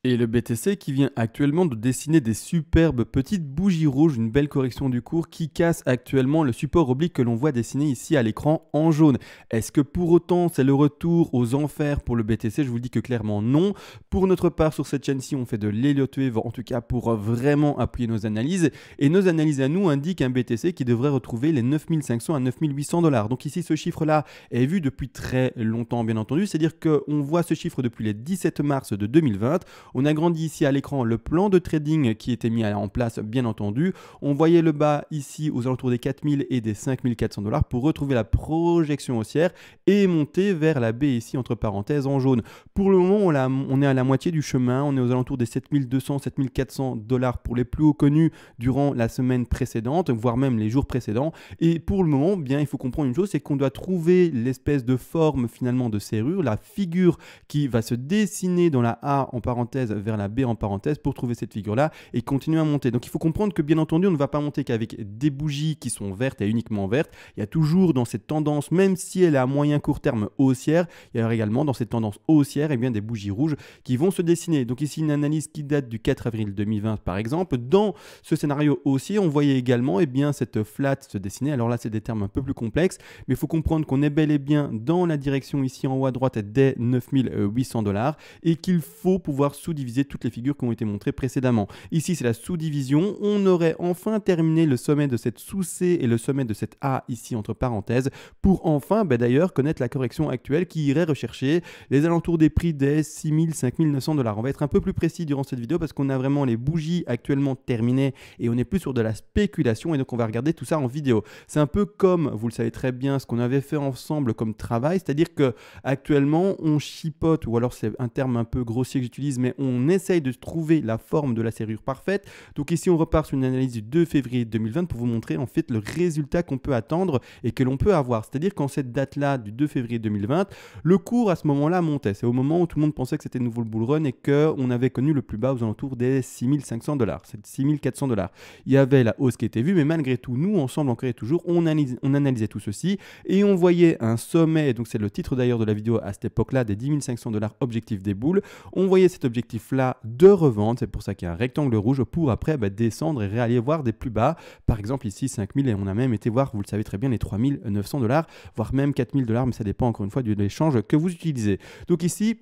Et le BTC qui vient actuellement de dessiner des superbes petites bougies rouges, une belle correction du cours qui casse actuellement le support oblique que l'on voit dessiné ici à l'écran en jaune. Est-ce que pour autant c'est le retour aux enfers pour le BTC? Je vous le dis que clairement non. Pour notre part sur cette chaîne-ci, on fait de l'Elliott Wave, en tout cas pour vraiment appuyer nos analyses. Et nos analyses à nous indiquent un BTC qui devrait retrouver les 9500 à 9800 $. Donc ici ce chiffre-là est vu depuis très longtemps bien entendu, c'est-à-dire qu'on voit ce chiffre depuis le 17 mars de 2020. On a grandi ici à l'écran le plan de trading qui était mis en place bien entendu. On voyait le bas ici aux alentours des 4000 et des 5400 $ pour retrouver la projection haussière et monter vers la baie ici entre parenthèses en jaune. Pour le moment, on est à la moitié du chemin. On est aux alentours des 7200, 7400 $ pour les plus hauts connus durant la semaine précédente, voire même les jours précédents. Et pour le moment, bien, il faut comprendre une chose, c'est qu'on doit trouver l'espèce de forme finalement de serrure, la figure qui va se dessiner dans la A en parenthèse vers la B en parenthèse pour trouver cette figure-là et continuer à monter. Donc il faut comprendre que bien entendu, on ne va pas monter qu'avec des bougies qui sont vertes et uniquement vertes. Il y a toujours dans cette tendance, même si elle est à moyen court terme haussière, il y a également dans cette tendance haussière et bien, des bougies rouges qui vont se dessiner. Donc ici, une analyse qui date du 4 avril 2020 par exemple. Dans ce scénario haussier, on voyait également bien, cette flat se dessiner. Alors là, c'est des termes un peu plus complexes, mais il faut comprendre qu'on est bel et bien dans la direction ici en haut à droite des 9800 $ et qu'il faut pouvoir sous-diviser toutes les figures qui ont été montrées précédemment. Ici, c'est la sous-division. On aurait enfin terminé le sommet de cette sous-C et le sommet de cette A ici entre parenthèses pour enfin d'ailleurs connaître la correction actuelle qui irait rechercher les alentours des prix des 6000, 5900 $. On va être un peu plus précis durant cette vidéo parce qu'on a vraiment les bougies actuellement terminées et on n'est plus sur de la spéculation et donc on va regarder tout ça en vidéo. C'est un peu comme, vous le savez très bien, ce qu'on avait fait ensemble comme travail, c'est-à-dire que actuellement on chipote, ou alors c'est un terme un peu grossier que j'utilise, mais on essaye de trouver la forme de la serrure parfaite. Donc ici on repart sur une analyse du 2 février 2020 pour vous montrer en fait le résultat qu'on peut attendre et que l'on peut avoir. C'est-à-dire qu'en cette date-là du 2 février 2020, le cours à ce moment-là montait. C'est au moment où tout le monde pensait que c'était nouveau le bull run et qu'on avait connu le plus bas aux alentours des 6500 $, c'est 6400 $. Il y avait la hausse qui était vue, mais malgré tout, nous ensemble encore et toujours, on analysait tout ceci et on voyait un sommet, donc c'est le titre d'ailleurs de la vidéo à cette époque-là, des 10 500 $ objectif des boules. On voyait cet objectif-là de revente, c'est pour ça qu'il y a un rectangle rouge pour après descendre et réaller voir des plus bas. Par exemple ici 5000 et on a même été voir, vous le savez très bien, les 3900 $, voire même 4000 $, mais ça dépend encore une fois de l'échange que vous utilisez. Donc ici,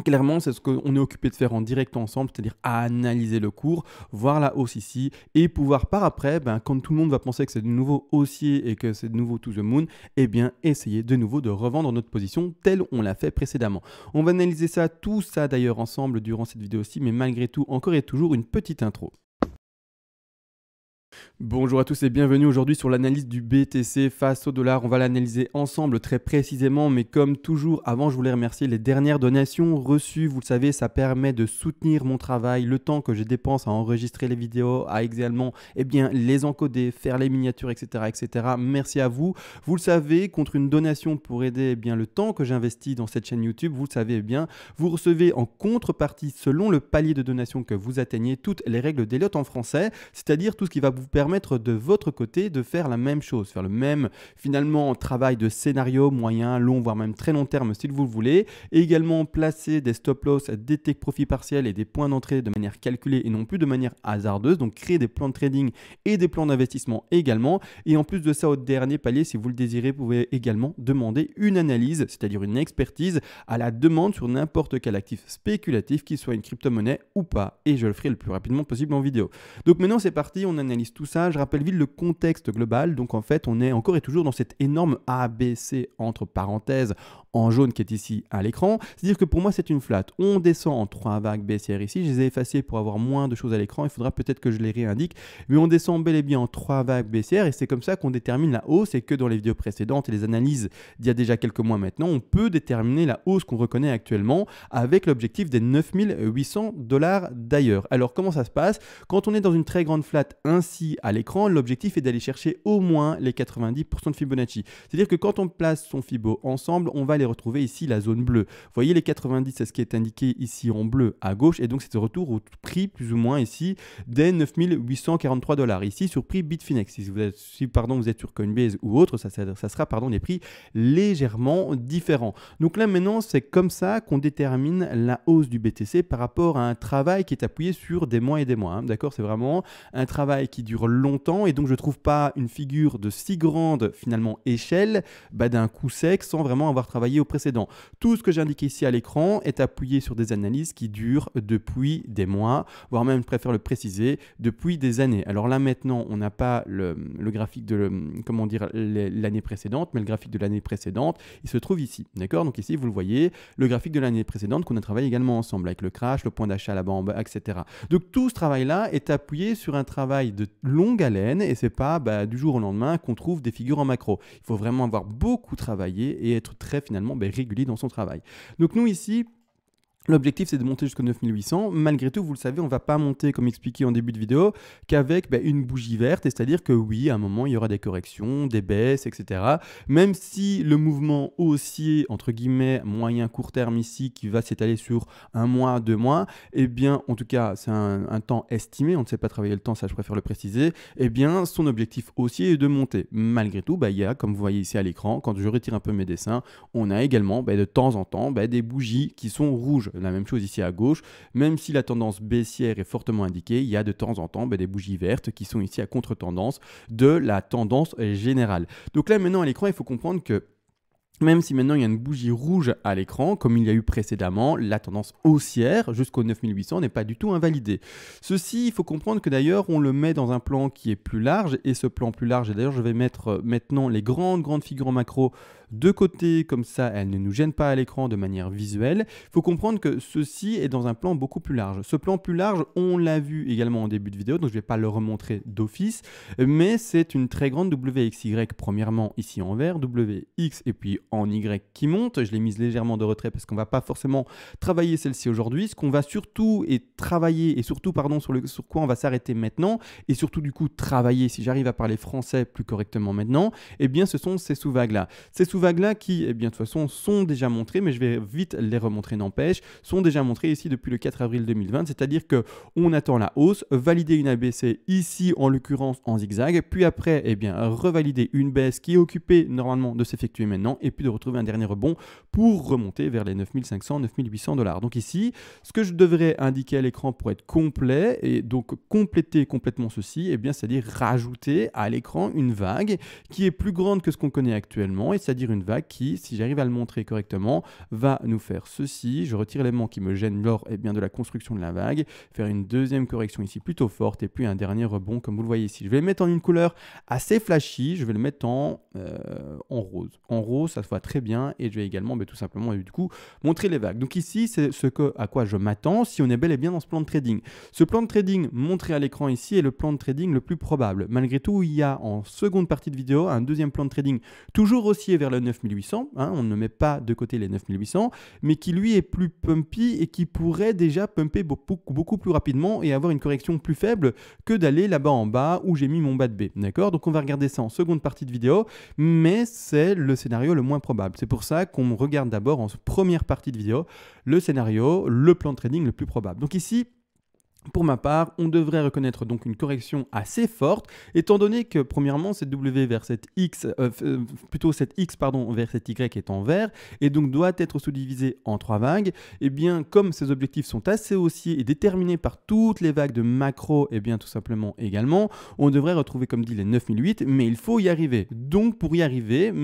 clairement, c'est ce qu'on est occupé de faire en direct ensemble, c'est-à-dire analyser le cours, voir la hausse ici et pouvoir par après, quand tout le monde va penser que c'est de nouveau haussier et que c'est de nouveau to the moon, essayer de nouveau de revendre notre position telle on l'a fait précédemment. On va analyser ça, tout ça d'ailleurs ensemble durant cette vidéo aussi, mais malgré tout, encore et toujours une petite intro. Bonjour à tous et bienvenue aujourd'hui sur l'analyse du BTC face au dollar. On va l'analyser ensemble très précisément, mais comme toujours, avant je voulais remercier les dernières donations reçues. Vous le savez, ça permet de soutenir mon travail, le temps que je dépense à enregistrer les vidéos, à également les encoder, faire les miniatures, etc., etc. Merci à vous. Vous le savez, contre une donation pour aider le temps que j'investis dans cette chaîne YouTube, vous le savez bien, vous recevez en contrepartie, selon le palier de donation que vous atteignez, toutes les règles d'Elliott en français, c'est-à-dire tout ce qui va vous permettre de votre côté de faire la même chose, faire le même finalement travail de scénario moyen, long, voire même très long terme si vous le voulez, et également placer des stop loss, des take profit partiels et des points d'entrée de manière calculée et non plus de manière hasardeuse, donc créer des plans de trading et des plans d'investissement également. Et en plus de ça, au dernier palier, si vous le désirez, vous pouvez également demander une analyse, c'est-à-dire une expertise à la demande sur n'importe quel actif spéculatif, qu'il soit une crypto-monnaie ou pas, et je le ferai le plus rapidement possible en vidéo. Donc maintenant c'est parti, on analyse tout ça. Je rappelle vite le contexte global. Donc en fait, on est encore et toujours dans cette énorme ABC entre parenthèses en jaune qui est ici à l'écran. C'est-à-dire que pour moi, c'est une flat. On descend en 3 vagues baissières ici. Je les ai effacées pour avoir moins de choses à l'écran. Il faudra peut-être que je les réindique. Mais on descend bel et bien en 3 vagues baissières et c'est comme ça qu'on détermine la hausse et que dans les vidéos précédentes et les analyses d'il y a déjà quelques mois maintenant, on peut déterminer la hausse qu'on reconnaît actuellement avec l'objectif des 9800 $ d'ailleurs. Alors comment ça se passe? Quand on est dans une très grande flat ainsi à à l'écran, l'objectif est d'aller chercher au moins les 90% de Fibonacci. C'est-à-dire que quand on place son Fibo ensemble, on va les retrouver ici la zone bleue. Vous voyez les 90, c'est ce qui est indiqué ici en bleu à gauche, et donc c'est ce retour au prix plus ou moins ici des 9843 $. Ici sur prix Bitfinex. Si vous êtes, vous êtes sur Coinbase ou autre, ça sera des prix légèrement différents. Donc là maintenant, c'est comme ça qu'on détermine la hausse du BTC par rapport à un travail qui est appuyé sur des mois et des mois. Hein, d'accord, c'est vraiment un travail qui dure longtemps et donc je ne trouve pas une figure de si grande finalement échelle d'un coup sec sans vraiment avoir travaillé au précédent. Tout ce que j'indique ici à l'écran est appuyé sur des analyses qui durent depuis des mois, voire même, je préfère le préciser, depuis des années. Alors là maintenant, on n'a pas le graphique de l'année précédente, mais le graphique de l'année précédente, il se trouve ici. D'accord? Donc ici, vous le voyez, le graphique de l'année précédente qu'on a travaillé également ensemble avec le crash, le point d'achat là-bas en bas, etc. Donc tout ce travail-là est appuyé sur un travail de longue haleine et c'est pas du jour au lendemain qu'on trouve des figures en macro. Il faut vraiment avoir beaucoup travaillé et être très finalement régulier dans son travail. Donc nous ici, l'objectif, c'est de monter jusqu'au 9800. Malgré tout, vous le savez, on ne va pas monter, comme expliqué en début de vidéo, qu'avec une bougie verte. C'est-à-dire que oui, à un moment, il y aura des corrections, des baisses, etc. Même si le mouvement haussier, entre guillemets, moyen court terme ici, qui va s'étaler sur 1 mois, 2 mois, eh bien, en tout cas, c'est un temps estimé. On ne sait pas travailler le temps, ça, je préfère le préciser. Eh bien, son objectif haussier est de monter. Malgré tout, il y a, comme vous voyez ici à l'écran, quand je retire un peu mes dessins, on a également, de temps en temps, des bougies qui sont rouges. La même chose ici à gauche, même si la tendance baissière est fortement indiquée, il y a de temps en temps des bougies vertes qui sont ici à contre-tendance de la tendance générale. Donc là maintenant à l'écran, il faut comprendre que même si maintenant il y a une bougie rouge à l'écran, comme il y a eu précédemment, la tendance haussière jusqu'au 9800 n'est pas du tout invalidée. Ceci, il faut comprendre que d'ailleurs, on le met dans un plan qui est plus large, et ce plan plus large, et d'ailleurs je vais mettre maintenant les grandes figures en macro de côté, comme ça elles ne nous gênent pas à l'écran de manière visuelle. Il faut comprendre que ceci est dans un plan beaucoup plus large. Ce plan plus large, on l'a vu également en début de vidéo, donc je ne vais pas le remontrer d'office, mais c'est une très grande WXY, premièrement ici en vert, WX et puis en Y qui monte. Je l'ai mise légèrement de retrait parce qu'on ne va pas forcément travailler celle-ci aujourd'hui. Ce qu'on va surtout travailler et surtout sur quoi on va s'arrêter maintenant et surtout du coup travailler, si j'arrive à parler français plus correctement maintenant, eh bien ce sont ces sous-vagues-là. Ces sous-vagues-là qui, de toute façon, sont déjà montrées, mais je vais vite les remontrer, n'empêche, sont déjà montrées ici depuis le 4 avril 2020, c'est-à-dire qu'on attend la hausse, valider une ABC ici, en l'occurrence en zigzag, puis après, revalider une baisse qui est occupée normalement de s'effectuer maintenant, et puis de retrouver un dernier rebond pour remonter vers les 9500, 9800 $. Donc ici, ce que je devrais indiquer à l'écran pour être complet, et donc compléter complètement ceci, c'est-à-dire rajouter à l'écran une vague qui est plus grande que ce qu'on connaît actuellement, et c'est-à-dire une vague qui, si j'arrive à le montrer correctement, va nous faire ceci. Je retire l'élément qui me gêne lors de la construction de la vague, faire une deuxième correction ici plutôt forte, et puis un dernier rebond comme vous le voyez ici. Je vais le mettre en une couleur assez flashy, je vais le mettre en rose. En rose, ça se voit très bien, et je vais également tout simplement du coup montrer les vagues. Donc ici, c'est à quoi je m'attends si on est bel et bien dans ce plan de trading. Ce plan de trading montré à l'écran ici est le plan de trading le plus probable. Malgré tout, il y a en seconde partie de vidéo un deuxième plan de trading toujours haussier vers le 9800, on ne met pas de côté les 9800, mais qui lui est plus pumpy et qui pourrait déjà pumper beaucoup plus rapidement et avoir une correction plus faible que d'aller là-bas en bas où j'ai mis mon bas de B. D'accord? Donc on va regarder ça en seconde partie de vidéo, mais c'est le scénario le moins probable. C'est pour ça qu'on regarde d'abord en première partie de vidéo le scénario, le plan de trading le plus probable. Donc ici, pour ma part, on devrait reconnaître donc une correction assez forte, étant donné que premièrement cette W vers cette X, cette X vers cette Y est en vert et donc doit être sous-divisée en 3 vagues. Et bien comme ces objectifs sont assez haussiers et déterminés par toutes les vagues de macro, et bien tout simplement également, on devrait retrouver comme dit les 9008, mais il faut y arriver. Donc pour y arriver,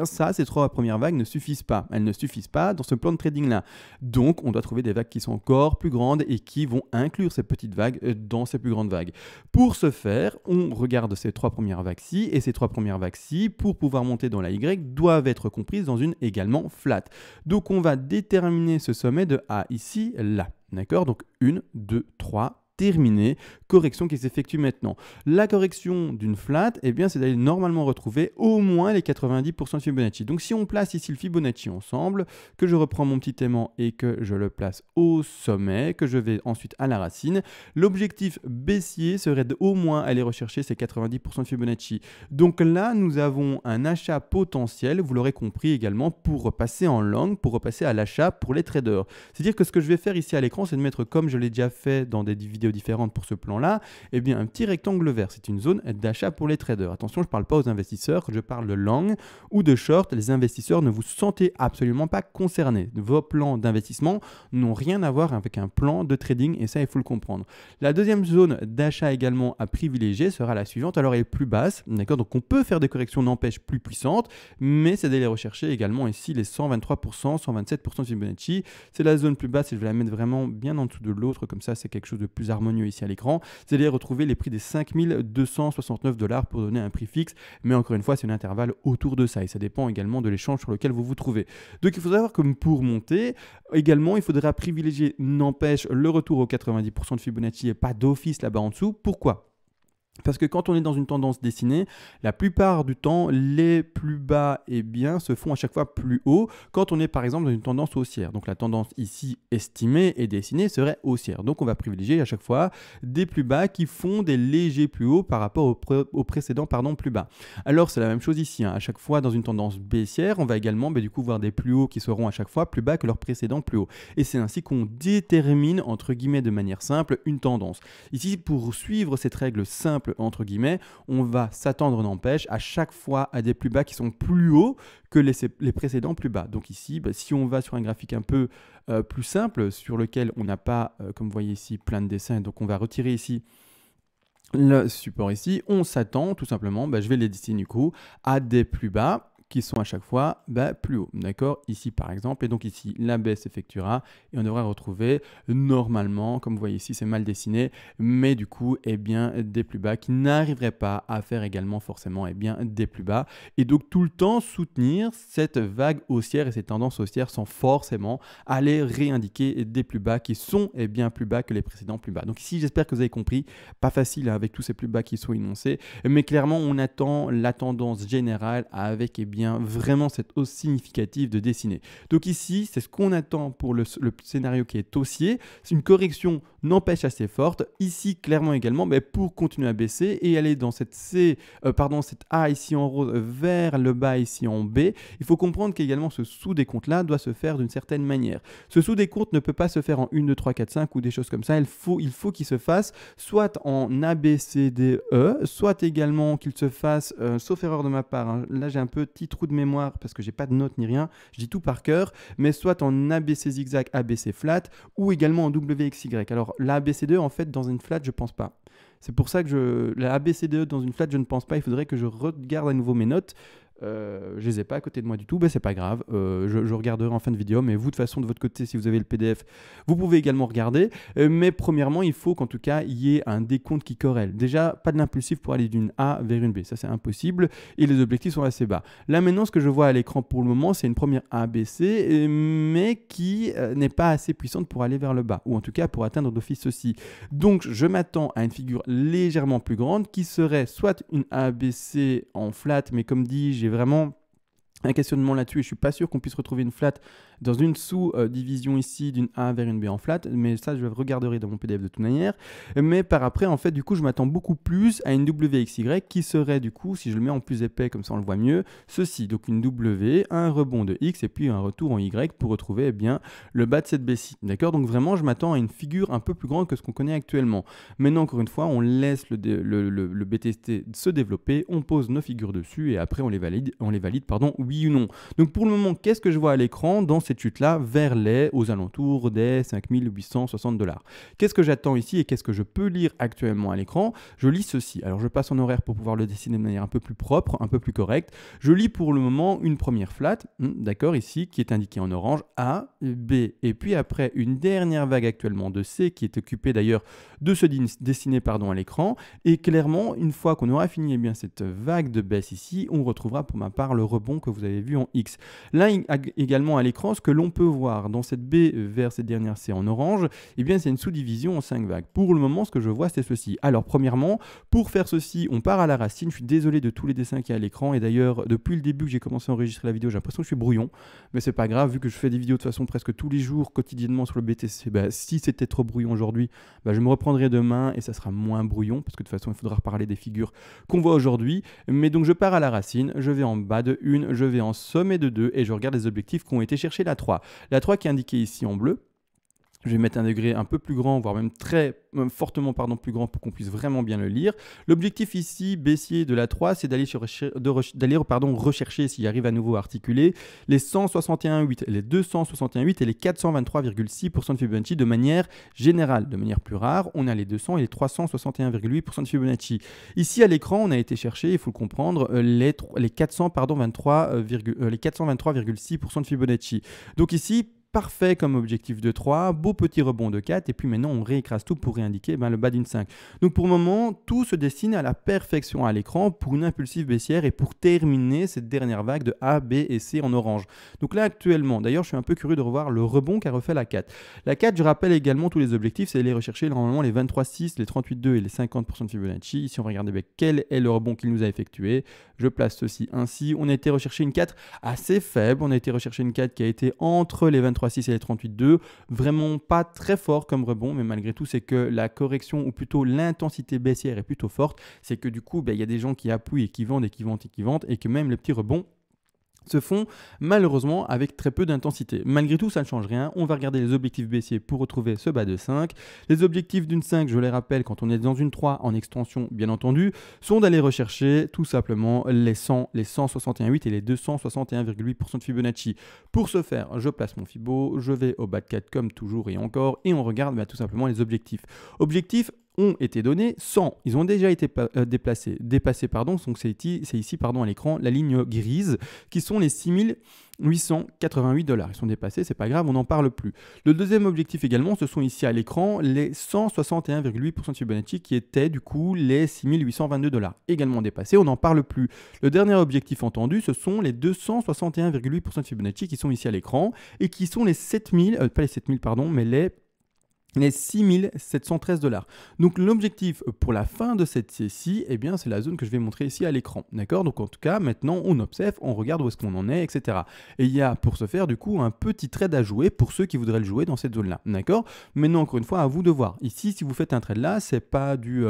ces 3 premières vagues ne suffisent pas. Elles ne suffisent pas dans ce plan de trading là. Donc on doit trouver des vagues qui sont encore plus grandes et qui vont inclure ces petites vagues dans ces plus grandes vagues. Pour ce faire, on regarde ces 3 premières vagues-ci, et ces 3 premières vagues-ci, pour pouvoir monter dans la Y, doivent être comprises dans une également flat. Donc on va déterminer ce sommet de A ici, là. D'accord? Donc 1, 2, 3, terminé. Correction qui s'effectue maintenant. La correction d'une flat, eh bien, c'est d'aller normalement retrouver au moins les 90% de Fibonacci. Donc si on place ici le Fibonacci ensemble, que je reprends mon petit aimant et que je le place au sommet, que je vais ensuite à la racine, l'objectif baissier serait d'au moins aller rechercher ces 90% de Fibonacci. Donc là, nous avons un achat potentiel, vous l'aurez compris également, pour repasser en long, pour repasser à l'achat pour les traders. C'est-à-dire que ce que je vais faire ici à l'écran, c'est de mettre, comme je l'ai déjà fait dans des vidéos différentes pour ce plan-là, eh bien un petit rectangle vert. C'est une zone d'achat pour les traders. Attention, je ne parle pas aux investisseurs, je parle de long ou de short. Les investisseurs, ne vous sentez absolument pas concernés. Vos plans d'investissement n'ont rien à voir avec un plan de trading et ça, il faut le comprendre. La deuxième zone d'achat également à privilégier sera la suivante. Alors, elle est plus basse, d'accord? Donc, on peut faire des corrections, n'empêche, plus puissantes, mais c'est d'aller rechercher également ici les 123%, 127% de Fibonacci. C'est la zone plus basse et je vais la mettre vraiment bien en dessous de l'autre, comme ça, c'est quelque chose de plus harmonieux ici à l'écran. Vous allez retrouver les prix des 5269 $ pour donner un prix fixe, mais encore une fois, c'est un intervalle autour de ça et ça dépend également de l'échange sur lequel vous vous trouvez. Donc, il faut savoir que pour monter, également, il faudra privilégier, n'empêche, le retour aux 90% de Fibonacci et pas d'office là-bas en dessous. Pourquoi ? Parce que quand on est dans une tendance dessinée, la plupart du temps, les plus bas eh bien, se font à chaque fois plus haut quand on est par exemple dans une tendance haussière. Donc la tendance ici estimée et dessinée serait haussière. Donc on va privilégier à chaque fois des plus bas qui font des légers plus hauts par rapport au précédent plus bas. Alors c'est la même chose ici. À chaque fois dans une tendance baissière, on va également du coup voir des plus hauts qui seront à chaque fois plus bas que leur précédent plus haut. Et c'est ainsi qu'on détermine entre guillemets de manière simple une tendance. Ici, pour suivre cette règle simple entre guillemets, on va s'attendre, n'empêche, à chaque fois à des plus bas qui sont plus hauts que les précédents plus bas. Donc ici, si on va sur un graphique un peu plus simple, sur lequel on n'a pas, comme vous voyez ici, plein de dessins, donc on va retirer ici le support ici, on s'attend tout simplement, je vais les dessiner du coup, à des plus bas qui sont à chaque fois plus hauts, d'accord? Ici par exemple, et donc ici la baisse s'effectuera et on devrait retrouver normalement, comme vous voyez ici c'est mal dessiné, mais du coup eh bien des plus bas qui n'arriveraient pas à faire également forcément eh bien des plus bas et donc tout le temps soutenir cette vague haussière et cette tendance haussière sans forcément aller réindiquer des plus bas qui sont eh bien plus bas que les précédents plus bas. Donc ici j'espère que vous avez compris, pas facile avec tous ces plus bas qui sont énoncés, mais clairement on attend la tendance générale avec eh bien vraiment cette hausse significative de dessiner. Donc ici, c'est ce qu'on attend pour le scénario qui est haussier. C'est une correction n'empêche assez forte. Ici, clairement également, pour continuer à baisser et aller dans cette cette A ici en rose vers le bas ici en B, il faut comprendre qu'également ce sous-décompte-là doit se faire d'une certaine manière. Ce sous-décompte ne peut pas se faire en 1, 2, 3, 4, 5 ou des choses comme ça. Il faut qu'il se fasse soit en A, B, C, D, E, soit également qu'il se fasse, sauf erreur de ma part, là j'ai un petit trou de mémoire parce que j'ai pas de notes ni rien, je dis tout par cœur, mais soit en ABC zigzag, ABC flat ou également en WXY. Alors la ABCDE en fait dans une flat je pense pas. C'est pour ça que la ABCDE dans une flat je ne pense pas, il faudrait que je regarde à nouveau mes notes. Je les ai pas à côté de moi du tout, c'est pas grave, je regarderai en fin de vidéo, mais vous de toute façon de votre côté si vous avez le PDF vous pouvez également regarder, mais premièrement il faut qu'en tout cas il y ait un décompte qui corrèle. Déjà pas de l'impulsif pour aller d'une A vers une B, ça c'est impossible et les objectifs sont assez bas. Là maintenant ce que je vois à l'écran pour le moment c'est une première ABC mais qui n'est pas assez puissante pour aller vers le bas, ou en tout cas pour atteindre d'office ceci. Donc je m'attends à une figure légèrement plus grande qui serait soit une ABC en flat, mais comme dit j'ai vraiment un questionnement là-dessus et je suis pas sûr qu'on puisse retrouver une flat dans une sous-division ici d'une A vers une B en flat, mais ça je regarderai dans mon PDF de toute manière. Mais par après en fait du coup je m'attends beaucoup plus à une WXY qui serait du coup, si je le mets en plus épais comme ça on le voit mieux, ceci, donc une W, un rebond de X et puis un retour en Y pour retrouver eh bien le bas de cette baisse-ci, d'accord? Donc vraiment je m'attends à une figure un peu plus grande que ce qu'on connaît actuellement. Maintenant encore une fois on laisse le BTC se développer, on pose nos figures dessus et après on les valide oui ou non. Donc pour le moment qu'est-ce que je vois à l'écran dans cette chute-là vers aux alentours des 5860 $. Qu'est-ce que j'attends ici et qu'est-ce que je peux lire actuellement à l'écran? Je lis ceci. Alors, je passe en horaire pour pouvoir le dessiner de manière un peu plus propre, un peu plus correcte. Je lis pour le moment une première flat, d'accord, ici, qui est indiquée en orange, A, B, et puis après une dernière vague actuellement de C, qui est occupée d'ailleurs de se dessiner à l'écran. Et clairement, une fois qu'on aura fini eh bien, cette vague de baisse ici, on retrouvera pour ma part le rebond que vous vous avez vu en X. Là également à l'écran, ce que l'on peut voir dans cette B vers cette dernière C en orange, eh bien c'est une sous-division en 5 vagues. Pour le moment, ce que je vois, c'est ceci. Alors premièrement, pour faire ceci, on part à la racine. Je suis désolé de tous les dessins qu'il y a à l'écran, et d'ailleurs depuis le début que j'ai commencé à enregistrer la vidéo, j'ai l'impression que je suis brouillon, mais c'est pas grave vu que je fais des vidéos de façon presque tous les jours, quotidiennement sur le BTC. Si c'était trop brouillon aujourd'hui, je me reprendrai demain et ça sera moins brouillon parce que de toute façon il faudra reparler des figures qu'on voit aujourd'hui. Mais donc je pars à la racine, je vais en bas de 1, je vais en sommet de 2 et je regarde les objectifs qui ont été cherchés la 3. La 3 qui est indiquée ici en bleu. Je vais mettre un degré un peu plus grand, voire même fortement plus grand pour qu'on puisse vraiment bien le lire. L'objectif ici, baissier de la 3, c'est d'aller rechercher, s'il arrive à nouveau à articuler, les 161,8, les 261,8 et les 423,6% de Fibonacci de manière générale. De manière plus rare, on a les 200 et les 361,8% de Fibonacci. Ici à l'écran, on a été chercher, il faut le comprendre, les 423,6% de Fibonacci. Donc ici, parfait comme objectif de 3, beau petit rebond de 4, et puis maintenant on réécrase tout pour réindiquer le bas d'une 5. Donc pour le moment, tout se dessine à la perfection à l'écran pour une impulsive baissière et pour terminer cette dernière vague de A, B et C en orange. Donc là actuellement, d'ailleurs je suis un peu curieux de revoir le rebond qu'a refait la 4. La 4, je rappelle également tous les objectifs, c'est d'aller rechercher normalement les 23,6, les 38,2 et les 50% de Fibonacci. Si on regarde quel est le rebond qu'il nous a effectué, je place ceci ainsi. On a été rechercher une 4 assez faible, on a été rechercher une 4 qui a été entre les 23,6 et les 38,2, vraiment pas très fort comme rebond, mais malgré tout c'est que la correction ou plutôt l'intensité baissière est plutôt forte, c'est que du coup il y a des gens qui appuient et qui vendent et qui vendent et qui vendent, et que même les petits rebonds se font malheureusement avec très peu d'intensité. Malgré tout, ça ne change rien. On va regarder les objectifs baissiers pour retrouver ce bas de 5. Les objectifs d'une 5, je les rappelle, quand on est dans une 3 en extension, bien entendu, sont d'aller rechercher tout simplement les 100, les 161,8 et les 261,8% de Fibonacci. Pour ce faire, je place mon Fibo, je vais au bas de 4 comme toujours et encore, et on regarde tout simplement les objectifs. Objectifs ont été donnés 100. Ils ont déjà été dépassés. Donc c'est ici à l'écran la ligne grise qui sont les 6 888 $. Ils sont dépassés, c'est pas grave, on n'en parle plus. Le deuxième objectif également, ce sont ici à l'écran les 161,8% de Fibonacci qui étaient du coup les 6 822 $. Également dépassés, on n'en parle plus. Le dernier objectif entendu, ce sont les 261,8% de Fibonacci qui sont ici à l'écran et qui sont les 7000, pas les 7000 pardon, mais les 6 713 $. Donc l'objectif pour la fin de cette session, eh bien c'est la zone que je vais montrer ici à l'écran. D'accord? Donc en tout cas, maintenant on observe, on regarde où est-ce qu'on en est, etc. Et il y a pour ce faire du coup un petit trade à jouer pour ceux qui voudraient le jouer dans cette zone-là. D'accord? Maintenant encore une fois, à vous de voir. Ici, si vous faites un trade là, c'est pas du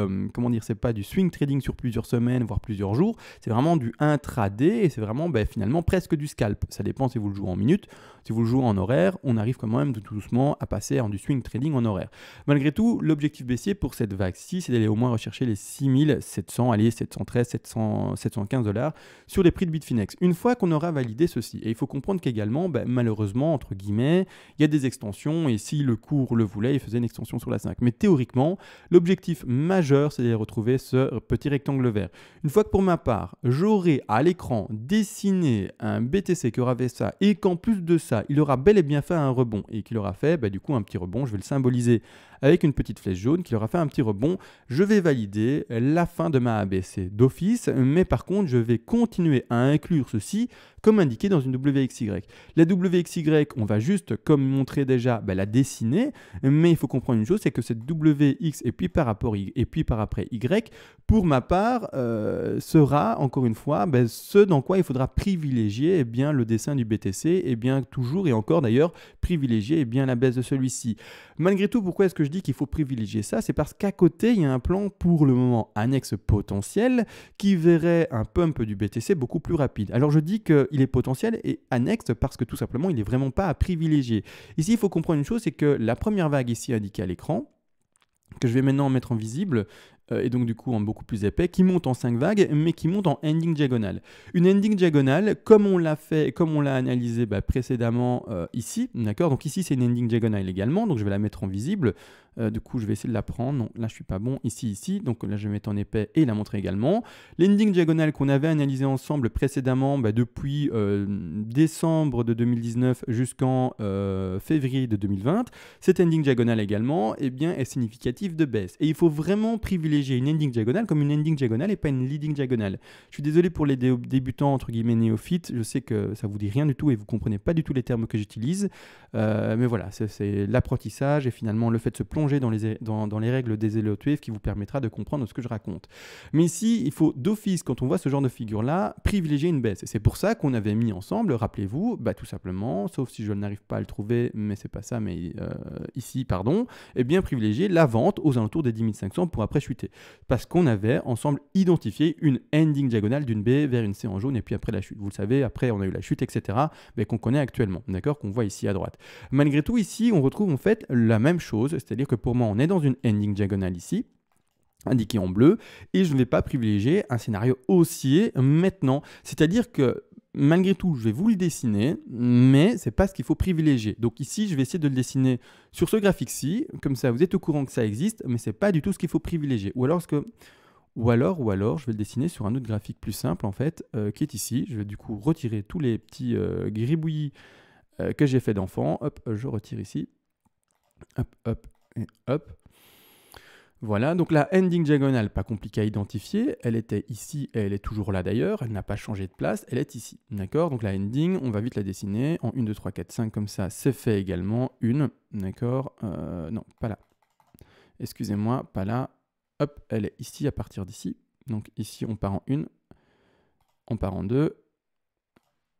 c'est pas du swing trading sur plusieurs semaines, voire plusieurs jours. C'est vraiment du intraday et c'est vraiment finalement presque du scalp. Ça dépend si vous le jouez en minutes. Si vous le jouez en horaire, on arrive quand même tout doucement à passer en du swing trading en horaire. Malgré tout, l'objectif baissier pour cette vague-ci, c'est d'aller au moins rechercher les 6700, allez, 713, 715 $ sur les prix de Bitfinex. Une fois qu'on aura validé ceci, et il faut comprendre qu'également, malheureusement, entre guillemets, il y a des extensions, et si le cours le voulait, il faisait une extension sur la 5. Mais théoriquement, l'objectif majeur, c'est d'aller retrouver ce petit rectangle vert. Une fois que pour ma part, j'aurai à l'écran dessiné un BTC qui aura fait ça, et qu'en plus de ça, il aura bel et bien fait un rebond, et qu'il aura fait du coup un petit rebond, je vais le symboliser avec une petite flèche jaune qui aura fait un petit rebond, je vais valider la fin de ma ABC d'office, mais par contre, je vais continuer à inclure ceci comme indiqué dans une WXY. La WXY, on va juste, comme montré déjà, la dessiner, mais il faut comprendre une chose, c'est que cette WX et puis par rapport et puis par après Y, pour ma part, sera encore une fois ce dans quoi il faudra privilégier le dessin du BTC, et bien toujours et encore d'ailleurs privilégier la baisse de celui-ci. Malgré tout, pourquoi est-ce que je dis qu'il faut privilégier ça? C'est parce qu'à côté, il y a un plan pour le moment annexe potentiel qui verrait un pump du BTC beaucoup plus rapide. Alors je dis qu'il est potentiel et annexe parce que tout simplement, il n'est vraiment pas à privilégier. Ici, il faut comprendre une chose, c'est que la première vague ici indiquée à l'écran, que je vais maintenant mettre en visible, et donc du coup en beaucoup plus épais, qui monte en 5 vagues, mais qui monte en ending diagonale. Une ending diagonale, comme on l'a fait, comme on l'a analysé précédemment ici, d'accord? Donc ici c'est une ending diagonale également, donc je vais la mettre en visible. Du coup, je vais essayer de la prendre. Non, là, je suis pas bon. Ici, ici. Donc là, je vais mettre en épais et la montrer également. L'ending diagonale qu'on avait analysé ensemble précédemment, depuis décembre de 2019 jusqu'en février de 2020, cette ending diagonale également est significative de baisse. Et il faut vraiment privilégier une ending diagonale comme une ending diagonale et pas une leading diagonale. Je suis désolé pour les débutants, entre guillemets, néophytes. Je sais que ça vous dit rien du tout et vous comprenez pas du tout les termes que j'utilise. Mais voilà, c'est l'apprentissage et finalement le fait de se plonger dans les règles des Elliott qui vous permettra de comprendre ce que je raconte. Mais ici, il faut d'office, quand on voit ce genre de figure-là, privilégier une baisse. Et c'est pour ça qu'on avait mis ensemble, rappelez-vous, tout simplement, sauf si je n'arrive pas à le trouver, mais c'est pas ça, mais ici, pardon, privilégier la vente aux alentours des 10 500 pour après chuter. Parce qu'on avait ensemble identifié une ending diagonale d'une baie vers une C en jaune et puis après la chute. Vous le savez, après on a eu la chute, etc., qu'on connaît actuellement, d'accord, qu'on voit ici à droite. Malgré tout, ici, on retrouve en fait la même chose, c'est-à-dire que pour moi, on est dans une ending diagonale ici, indiqué en bleu, et je ne vais pas privilégier un scénario haussier maintenant. C'est-à-dire que malgré tout, je vais vous le dessiner, mais ce n'est pas ce qu'il faut privilégier. Donc ici, je vais essayer de le dessiner sur ce graphique-ci, comme ça vous êtes au courant que ça existe, mais ce n'est pas du tout ce qu'il faut privilégier. Ou alors, je vais le dessiner sur un autre graphique plus simple, en fait, qui est ici. Je vais du coup retirer tous les petits gribouillis que j'ai fait d'enfant. Hop, je retire ici. Hop, hop, et hop. Voilà, donc la ending diagonale, pas compliqué à identifier, elle était ici et elle est toujours là d'ailleurs, elle n'a pas changé de place, elle est ici, d'accord? Donc la ending, on va vite la dessiner en 1, 2, 3, 4, 5, comme ça, c'est fait également, une, d'accord? Non, pas là, excusez-moi, pas là, hop, elle est ici à partir d'ici, donc ici on part en 1, on part en 2,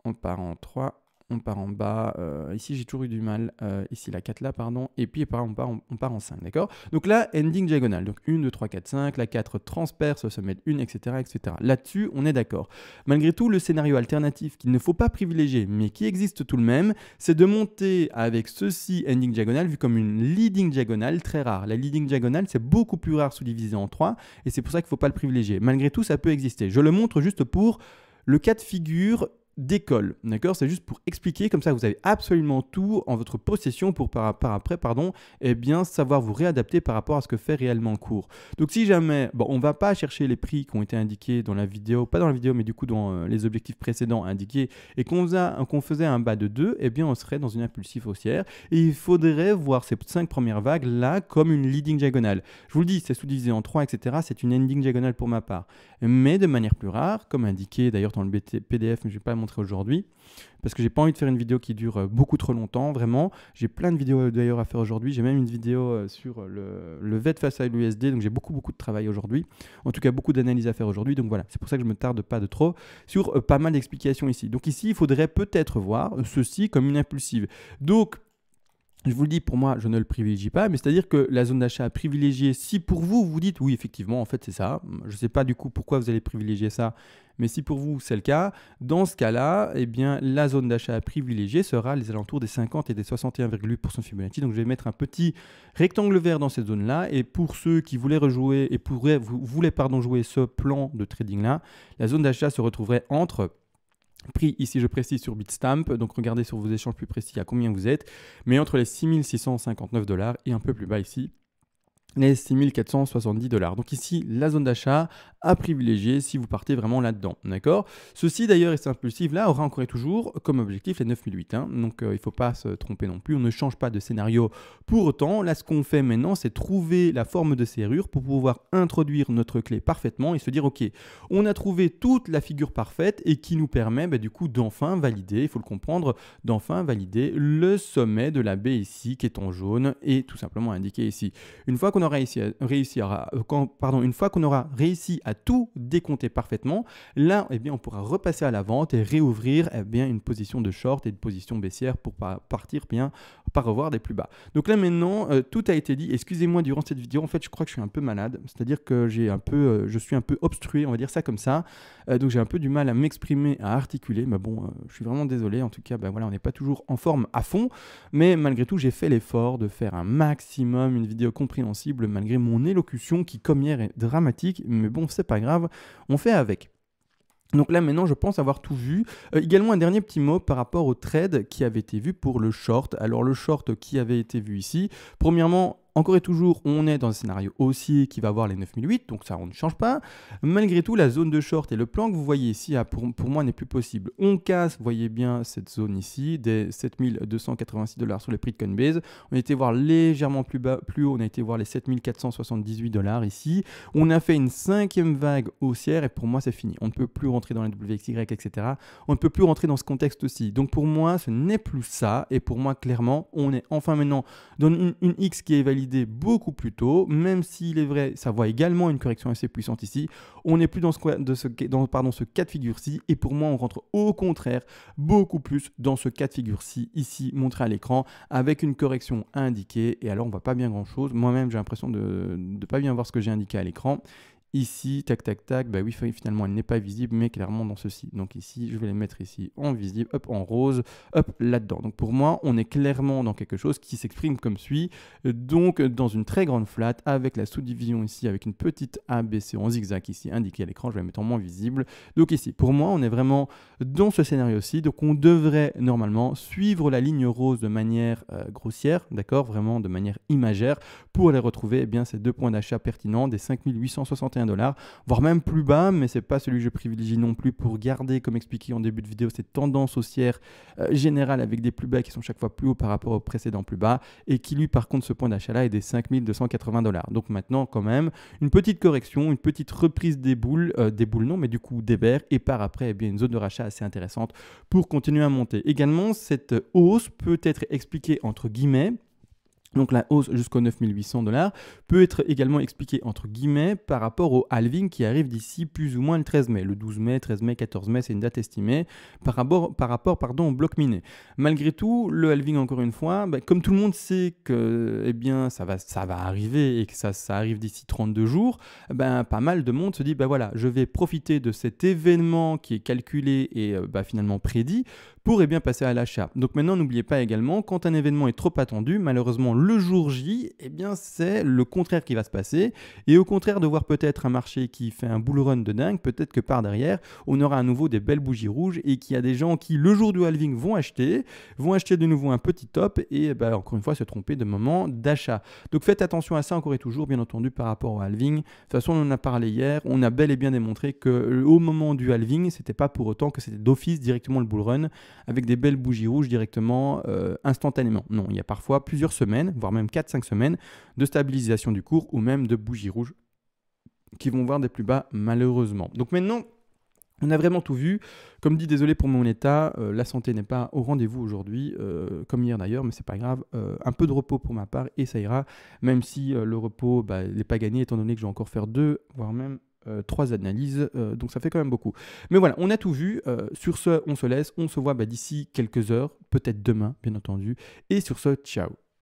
on part en 3, on part en bas, ici j'ai toujours eu du mal, ici la 4 là, pardon, et puis on part en 5, d'accord? Donc là, ending diagonale, donc 1, 2, 3, 4, 5, la 4 transperce, ça met 1, etc., etc. Là-dessus, on est d'accord. Malgré tout, le scénario alternatif qu'il ne faut pas privilégier, mais qui existe tout de même, c'est de monter avec ceci, ending diagonale, vu comme une leading diagonale très rare. La leading diagonale, c'est beaucoup plus rare sous-divisé en 3, et c'est pour ça qu'il ne faut pas le privilégier. Malgré tout, ça peut exister. Je le montre juste pour le cas de figure d'école, d'accord? C'est juste pour expliquer, comme ça vous avez absolument tout en votre possession pour par après, savoir vous réadapter par rapport à ce que fait réellement le cours. Donc si jamais, on va pas chercher les prix qui ont été indiqués dans la vidéo, pas dans la vidéo, mais du coup dans les objectifs précédents indiqués, et qu'on faisait un bas de 2, on serait dans une impulsive haussière, et il faudrait voir ces 5 premières vagues là comme une leading diagonale. Je vous le dis, c'est sous-divisé en 3, etc., c'est une ending diagonale pour ma part. Mais de manière plus rare, comme indiqué d'ailleurs dans le PDF, mais je vais pas le montrer aujourd'hui, parce que j'ai pas envie de faire une vidéo qui dure beaucoup trop longtemps, vraiment. J'ai plein de vidéos d'ailleurs à faire aujourd'hui, j'ai même une vidéo sur le VET face à l'USD, donc j'ai beaucoup de travail aujourd'hui, en tout cas beaucoup d'analyses à faire aujourd'hui, donc voilà, c'est pour ça que je me tarde pas de trop sur pas mal d'explications ici. Donc ici, il faudrait peut-être voir ceci comme une impulsive. Donc, je vous le dis, pour moi, je ne le privilégie pas, mais c'est-à-dire que la zone d'achat privilégiée, si pour vous, vous dites, oui, effectivement, en fait, c'est ça, je ne sais pas du coup pourquoi vous allez privilégier ça, mais si pour vous, c'est le cas, dans ce cas-là, la zone d'achat privilégiée sera les alentours des 50 et des 61,8% Fibonacci. Donc, je vais mettre un petit rectangle vert dans cette zone-là, et pour ceux qui voulaient rejouer, et voulaient jouer ce plan de trading-là, la zone d'achat se retrouverait entre... Prix, ici je précise sur Bitstamp, donc regardez sur vos échanges plus précis à combien vous êtes, mais entre les 6 659 $ et un peu plus bas ici, les 6 470 $. Donc ici, la zone d'achat à privilégier si vous partez vraiment là-dedans, d'accord? Ceci d'ailleurs, et cette impulsive-là, aura encore et toujours comme objectif les 9008, donc il ne faut pas se tromper non plus, on ne change pas de scénario pour autant. Là, ce qu'on fait maintenant, c'est trouver la forme de serrure pour pouvoir introduire notre clé parfaitement et se dire, ok, on a trouvé toute la figure parfaite et qui nous permet du coup d'enfin valider, il faut le comprendre, d'enfin valider le sommet de la baie ici qui est en jaune et tout simplement indiqué ici. Une fois qu'on aura réussi à tout décompter parfaitement, là, on pourra repasser à la vente et réouvrir une position de short et une position baissière pour partir par revoir des plus bas. Donc là maintenant, tout a été dit. Excusez-moi durant cette vidéo, en fait, je crois que je suis un peu malade, c'est-à-dire que je suis un peu obstrué, on va dire ça comme ça. Donc j'ai un peu du mal à m'exprimer, à articuler, mais bon, je suis vraiment désolé. En tout cas, voilà, on n'est pas toujours en forme à fond, mais malgré tout, j'ai fait l'effort de faire un maximum, une vidéo compréhensible malgré mon élocution qui, comme hier, est dramatique, mais bon, c'est pas grave, on fait avec. Donc là maintenant je pense avoir tout vu. Également un dernier petit mot par rapport au trade qui avait été vu pour le short. Alors le short qui avait été vu ici, premièrement encore et toujours, on est dans un scénario haussier qui va avoir les 9008, donc ça, on ne change pas. Malgré tout, la zone de short et le plan que vous voyez ici, pour moi, n'est plus possible. On casse, vous voyez bien, cette zone ici, des 7286 $ sur les prix de Coinbase. On a été voir légèrement plus bas, plus haut, on a été voir les 7478 $ ici. On a fait une 5e vague haussière et pour moi, c'est fini. On ne peut plus rentrer dans les WXY, etc. On ne peut plus rentrer dans ce contexte-ci. Donc pour moi, ce n'est plus ça. Et pour moi, clairement, on est enfin maintenant dans une X qui est validée beaucoup plus tôt, même s'il est vrai, ça voit également une correction assez puissante ici. On n'est plus dans ce cas de figure-ci. Et pour moi, on rentre au contraire beaucoup plus dans ce cas de figure-ci, ici, montré à l'écran, avec une correction indiquée. Et alors, on ne voit pas bien grand-chose. Moi-même, j'ai l'impression de ne pas bien voir ce que j'ai indiqué à l'écran. Ici, tac, tac, tac, bah oui, finalement, elle n'est pas visible, mais clairement dans ceci. Donc ici, je vais les mettre ici en visible, hop, en rose, hop, là-dedans. Donc pour moi, on est clairement dans quelque chose qui s'exprime comme suit. Donc dans une très grande flat, avec la sous-division ici, avec une petite ABC en zigzag ici, indiquée à l'écran, je vais la mettre en moins visible. Donc ici, pour moi, on est vraiment dans ce scénario-ci. Donc on devrait normalement suivre la ligne rose de manière grossière, d'accord, vraiment de manière imagère, pour aller retrouver eh bien, ces 2 points d'achat pertinents des 5861 $, voire même plus bas, mais ce n'est pas celui que je privilégie non plus pour garder, comme expliqué en début de vidéo, cette tendance haussière générale avec des plus bas qui sont chaque fois plus hauts par rapport au précédent plus bas et qui lui par contre ce point d'achat-là est des 5280 $. Donc maintenant quand même une petite correction, une petite reprise des boules non mais du coup des bears et par après eh bien, une zone de rachat assez intéressante pour continuer à monter. Également cette hausse peut être expliquée entre guillemets. Donc la hausse jusqu'aux 9800 $, peut être également expliquée entre guillemets par rapport au halving qui arrive d'ici plus ou moins le 13 mai. Le 12 mai, 13 mai, 14 mai, c'est une date estimée par rapport au bloc miné. Malgré tout, le halving, encore une fois, comme tout le monde sait que eh bien, ça va arriver et que ça arrive d'ici 32 jours, pas mal de monde se dit voilà, je vais profiter de cet événement qui est calculé et finalement prédit pour eh bien, passer à l'achat. Donc maintenant, n'oubliez pas également, quand un événement est trop attendu, malheureusement, le jour J, eh bien, c'est le contraire qui va se passer. Et au contraire de voir peut-être un marché qui fait un bull run de dingue, peut-être que par derrière, on aura à nouveau des belles bougies rouges et qu'il y a des gens qui, le jour du halving, vont acheter de nouveau un petit top et encore une fois, se tromper de moment d'achat. Donc faites attention à ça encore et toujours, bien entendu, par rapport au halving. De toute façon, on en a parlé hier, on a bel et bien démontré qu'au moment du halving, c'était pas pour autant que c'était d'office directement le bull run avec des belles bougies rouges directement instantanément. Non, il y a parfois plusieurs semaines, voire même 4-5 semaines de stabilisation du cours ou même de bougies rouges qui vont voir des plus bas malheureusement. Donc maintenant, on a vraiment tout vu. Comme dit, désolé pour mon état, la santé n'est pas au rendez-vous aujourd'hui, comme hier d'ailleurs, mais c'est pas grave. Un peu de repos pour ma part et ça ira, même si le repos n'est pas gagné étant donné que je vais encore faire 2, voire même 3 analyses, donc ça fait quand même beaucoup. Mais voilà, on a tout vu. Sur ce, on se laisse. On se voit d'ici quelques heures, peut-être demain, bien entendu. Et sur ce, ciao.